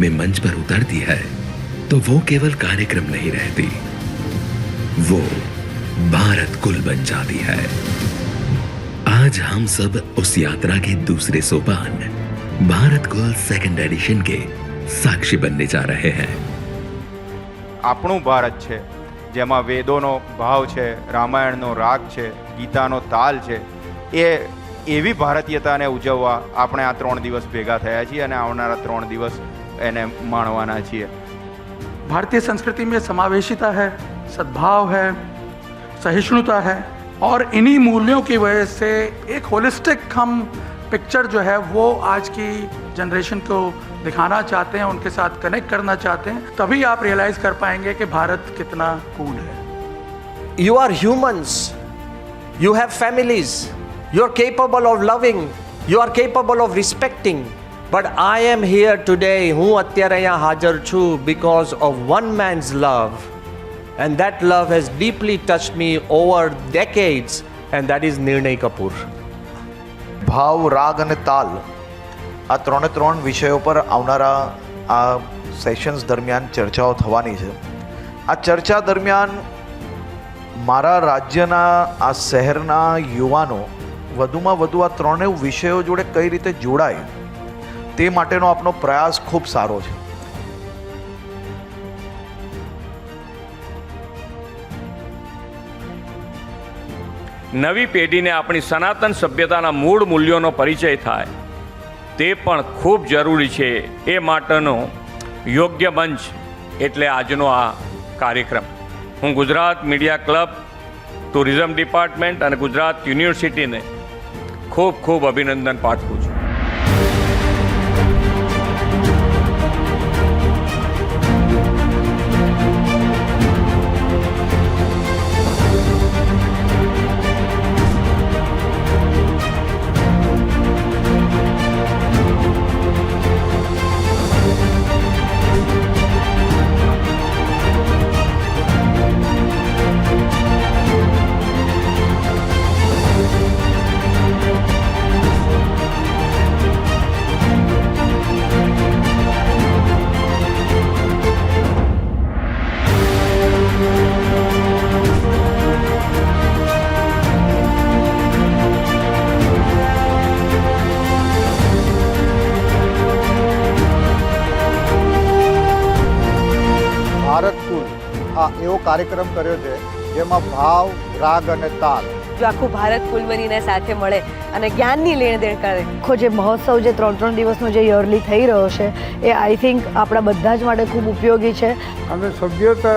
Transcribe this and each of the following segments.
में मंच पर उतरती है तो वो केवल कार्यक्रम नहीं रहती, वो भारत कुल बन जाती है। आज हम सब उस यात्रा के दूसरे सोपान भारत कुल सेकंड एडिशन के साक्षी बनने जा रहे हैं। આપણું ભારત છે જેમાં વેદોનો ભાવ છે, રામાયણનો રાગ છે, ગીતાનો તાલ છે, એ એવી ભારતીયતાને ઉજવવા આપણે આ 3 દિવસ ભેગા થયા છીએ અને આવનારા 3 દિવસ એને માણવાના છીએ। भारतीय संस्कृति में समावेशिता है, सद्भाव है, सहिष्णुता है और इन्हीं मूल्यों की वजह से एक होलिस्टिक हम पिक्चर जो है वो आज की जनरेशन को दिखाना चाहते हैं, उनके साथ कनेक्ट करना चाहते हैं। तभी आप रियलाइज कर पाएंगे कि भारत कितना कूल है। You are humans. You have families. You are capable of loving. You are capable of respecting. But I am here today, હું અત્યારે અહીંયા હાજર છું because of one man's love. And that love has deeply touched me over decades, and that is નિર્ણય કપૂર. ભાવ, રાગ અને તાલ આ ત્રણ વિષયો પર આવનારા આ સેશન્સ દરમિયાન ચર્ચાઓ થવાની છે। આ ચર્ચા દરમિયાન મારા રાજ્યના આ શહેરના યુવાનો વધુમાં વધુ આ ત્રણેય વિષયો જોડે કઈ રીતે જોડાય તે માટેનો આપનો પ્રયાસ ખૂબ સારો છે। નવી પેઢીને આપણી સનાતન સભ્યતાના મૂળ મૂલ્યોનો પરિચય થાય તે પણ ખૂબ જરૂરી છે। એ માટેનો યોગ્ય મંચ એટલે આજનો આ કાર્યક્રમ। હું Gujarat media club, tourism department અને ગુજરાત યુનિવર્સિટીને ખૂબ ખૂબ અભિનંદન પાઠવું છું। ભારત કુલ આ એવો કાર્યક્રમ કર્યો છે જેમાં ભાવ, રાગ અને તાલ જો આખું ભારત કુલ બનીને સાથે મળે અને જ્ઞાનની લેણદેણ કરે। આખો જે મહોત્સવ જે 3 દિવસનો જે યરલી થઈ રહ્યો છે એ આઈ થિંક આપણા બધા જ માટે ખૂબ ઉપયોગી છે અને સભ્યતા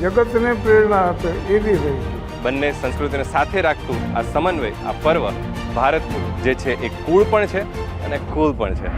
જગતને પ્રેરણા આપે એવી રહી છે। બંને સંસ્કૃતિને સાથે રાખતું આ સમન્વય, આ પર્વ ભારત કુલ જે છે એ કુળ પણ છે અને કુલ પણ છે।